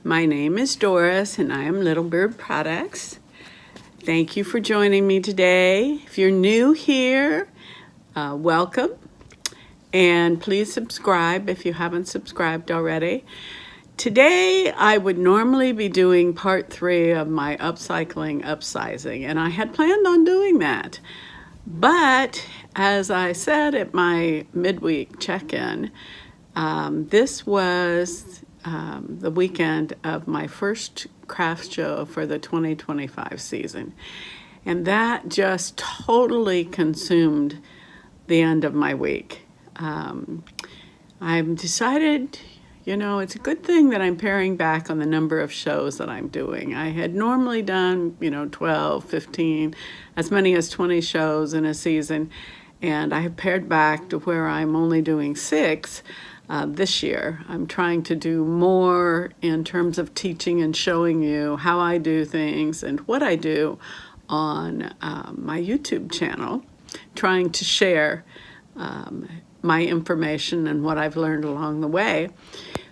My name is Doris and I am Little Bird Products. Thank you for joining me today. If you're new here, welcome. And please subscribe if you haven't subscribed already. Today, I would normally be doing part 3 of my upcycling, upsizing, and I had planned on doing that. But as I said at my midweek check-in, this was the weekend of my first craft show for the 2025 season. And that just totally consumed the end of my week. I've decided, it's a good thing that I'm paring back on the number of shows that I'm doing. I had normally done, 12, 15, as many as 20 shows in a season. And I have pared back to where I'm only doing 6 this year. I'm trying to do more in terms of teaching and showing you how I do things and what I do on my YouTube channel, trying to share my information and what I've learned along the way.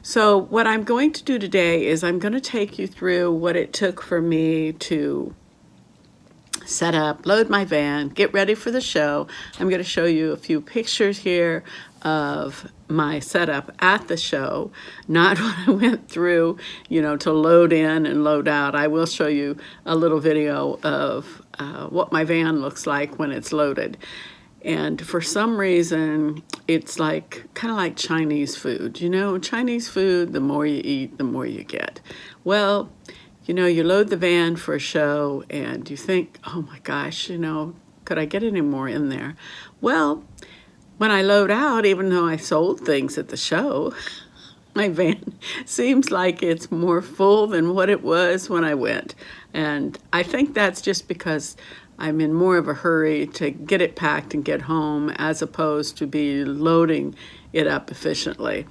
So what I'm going to do today is I'm going to take you through what it took for me to set up, load my van, get ready for the show. I'm going to show you a few pictures here of my setup at the show, not what I went through, to load in and load out. I will show you a little video of what my van looks like when it's loaded. And for some reason, it's kind of like Chinese food. Chinese food, the more you eat, the more you get. Well, you load the van for a show and you think, oh my gosh, could I get any more in there? Well, when I load out, even though I sold things at the show, my van seems like it's more full than what it was when I went. And I think that's just because I'm in more of a hurry to get it packed and get home as opposed to be loading it up efficiently.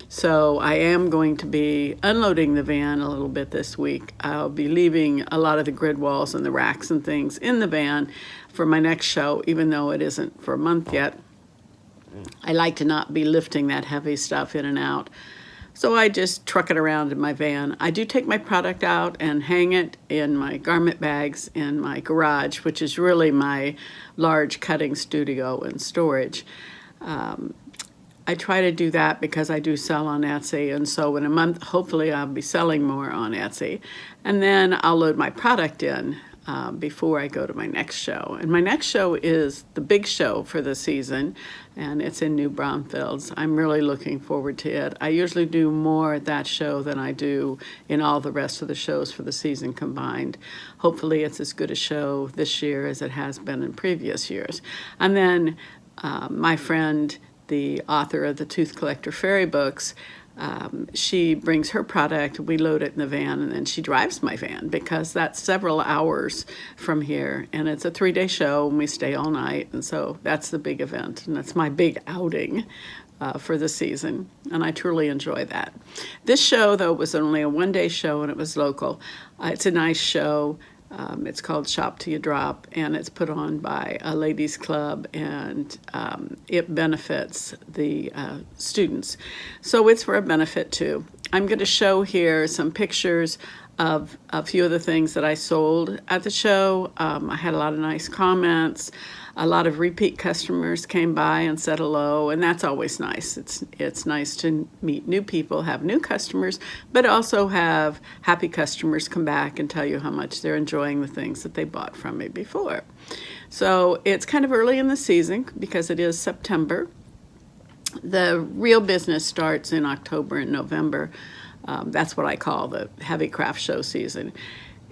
So I am going to be unloading the van a little bit this week. I'll be leaving a lot of the grid walls and the racks and things in the van for my next show, even though it isn't for a month yet. I like to not be lifting that heavy stuff in and out. So I just truck it around in my van. I do take my product out and hang it in my garment bags in my garage, which is really my large cutting studio and storage. I try to do that because I do sell on Etsy, and so in a month, hopefully I'll be selling more on Etsy. And then I'll load my product in before I go to my next show. And my next show is the big show for the season, and it's in New Braunfels. I'm really looking forward to it. I usually do more at that show than I do in all the rest of the shows for the season combined. Hopefully it's as good a show this year as it has been in previous years. And then my friend, the author of the Tooth Collector Fairy books, she brings her product, we load it in the van, and then she drives my van because that's several hours from here, and it's a 3-day show and we stay all night, and so that's the big event, and that's my big outing for the season, and I truly enjoy that. This show, though, was only a 1-day show and it was local. It's a nice show. It's called Shop Till You Drop, and it's put on by a ladies club, and it benefits the students. So it's for a benefit too. I'm going to show here some pictures of a few of the things that I sold at the show. I had a lot of nice comments. A lot of repeat customers came by and said hello, and that's always nice. It's nice to meet new people, have new customers, but also have happy customers come back and tell you how much they're enjoying the things that they bought from me before. So it's kind of early in the season because it is September. The real business starts in October and November. That's what I call the heavy craft show season.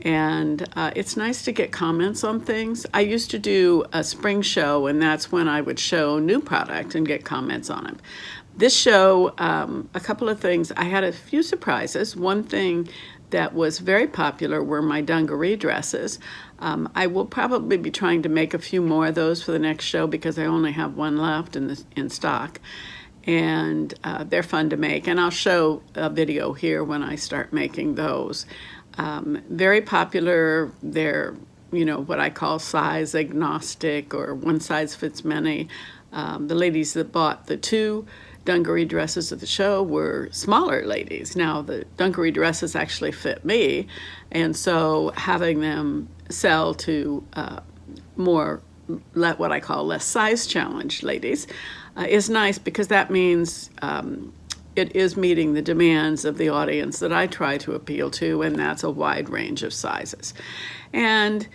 And it's nice to get comments on things. I used to do a spring show, and that's when I would show new product and get comments on it. This show, a couple of things, I had a few surprises. One thing that was very popular were my dungaree dresses. I will probably be trying to make a few more of those for the next show because I only have one left in stock. And they're fun to make, and I'll show a video here when I start making those. Very popular. They're, what I call size agnostic or one size fits many. The ladies that bought the 2 dungaree dresses at the show were smaller ladies. Now the dungaree dresses actually fit me, and so having them sell to more, what I call less size challenged ladies is nice, because that means it is meeting the demands of the audience that I try to appeal to, and that's a wide range of sizes. And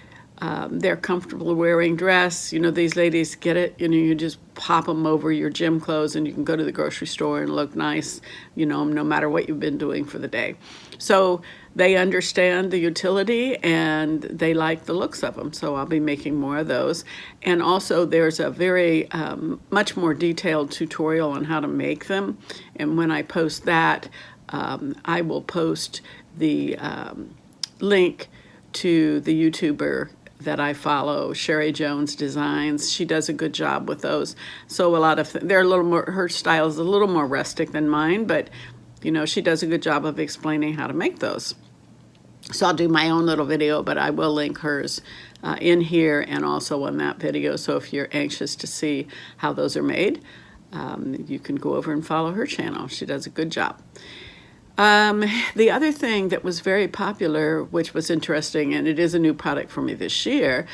they're comfortable wearing dress. You know, these ladies get it. You know, you just pop them over your gym clothes and you can go to the grocery store and look nice, you know, no matter what you've been doing for the day. So they understand the utility and they like the looks of them. So I'll be making more of those. And also there's a very much more detailed tutorial on how to make them. And when I post that, I will post the link to the YouTuber that I follow, Sherry Jones Designs. She does a good job with those. So a lot of they're a little more, her style is a little more rustic than mine, but you know, she does a good job of explaining how to make those. So I'll do my own little video, but I will link hers in here and also on that video. So if you're anxious to see how those are made, you can go over and follow her channel. She does a good job. The other thing that was very popular, which was interesting, and it is a new product for me this year,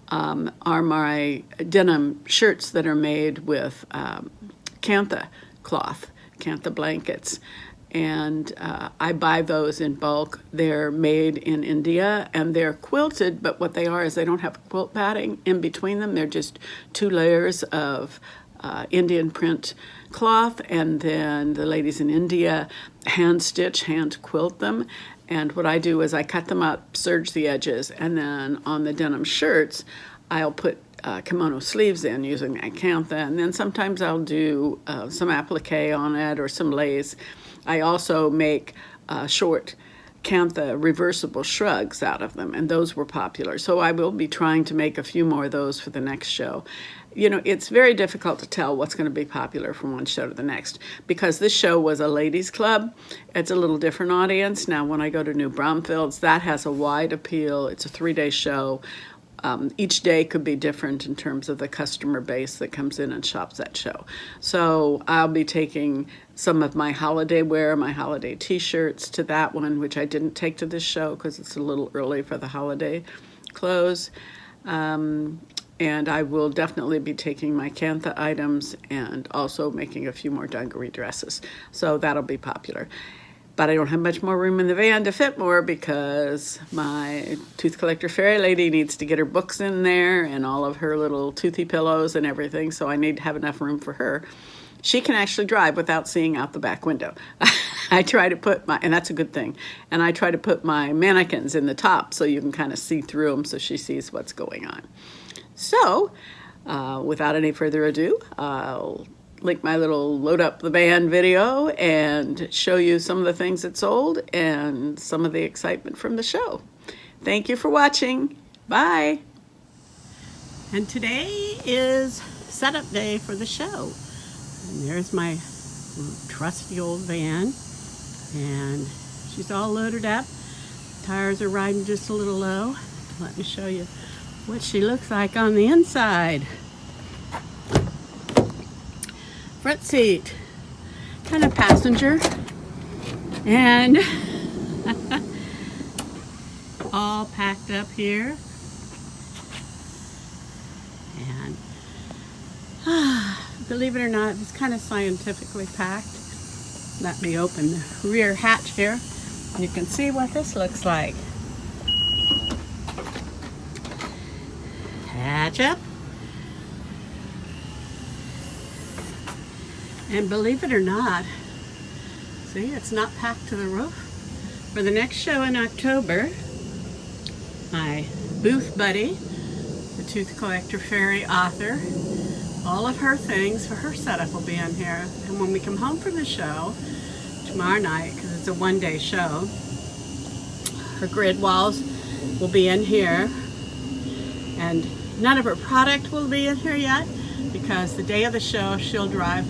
are my denim shirts that are made with Cantha cloth, Cantha blankets. And I buy those in bulk. They're made in India and they're quilted, but what they are is they don't have quilt padding in between them. They're just 2 layers of Indian print cloth, and then the ladies in India hand stitch, hand quilt them. And what I do is I cut them up, serge the edges, and then on the denim shirts I'll put kimono sleeves in using that Cantha, and then sometimes I'll do some applique on it or some lace. I also make short Cantha reversible shrugs out of them, and those were popular. So I will be trying to make a few more of those for the next show. You know, it's very difficult to tell what's going to be popular from one show to the next, because this show was a ladies club. It's a little different audience. Now, when I go to New Braunfels, that has a wide appeal. It's a 3-day show. Each day could be different in terms of the customer base that comes in and shops that show. So I'll be taking some of my holiday wear, my holiday t-shirts to that one, which I didn't take to this show because it's a little early for the holiday clothes. And I will definitely be taking my Cantha items and also making a few more dungaree dresses. So that'll be popular. But I don't have much more room in the van to fit more, because my tooth collector fairy lady needs to get her books in there and all of her little toothy pillows and everything. So I need to have enough room for her. She can actually drive without seeing out the back window. I try to put and that's a good thing. And I try to put my mannequins in the top so you can kind of see through them so she sees what's going on. So, without any further ado, I'll link my little load up the van video and show you some of the things that sold and some of the excitement from the show. Thank you for watching. Bye. And today is setup day for the show. And there's my trusty old van, and she's all loaded up. Tires are riding just a little low. Let me show you what she looks like on the inside. Front seat, kind of passenger, and all packed up here. And believe it or not, it's kind of scientifically packed. Let me open the rear hatch here. You can see what this looks like. Hatch up. And believe it or not, see, it's not packed to the roof. For the next show in October, my booth buddy, the Tooth Collector Fairy author, all of her things for her setup will be in here. And when we come home from the show tomorrow night, because it's a 1-day show, her grid walls will be in here. And none of her product will be in here yet, because the day of the show she'll drive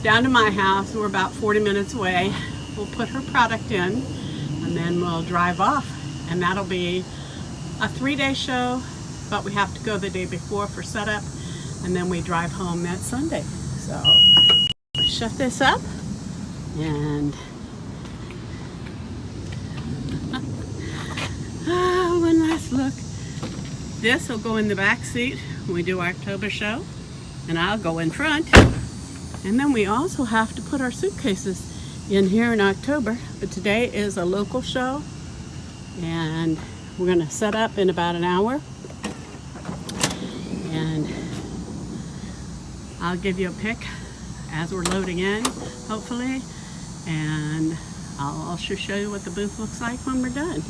down to my house. We're about 40 minutes away. We'll put her product in and then we'll drive off, and that'll be a 3-day show, but we have to go the day before for setup, and then we drive home that Sunday. So shut this up and one last look. This will go in the back seat when we do our October show, and I'll go in front. And then we also have to put our suitcases in here in October, but today is a local show and we're gonna set up in about an hour, and I'll give you a pic as we're loading in, hopefully, and I'll also show you what the booth looks like when we're done.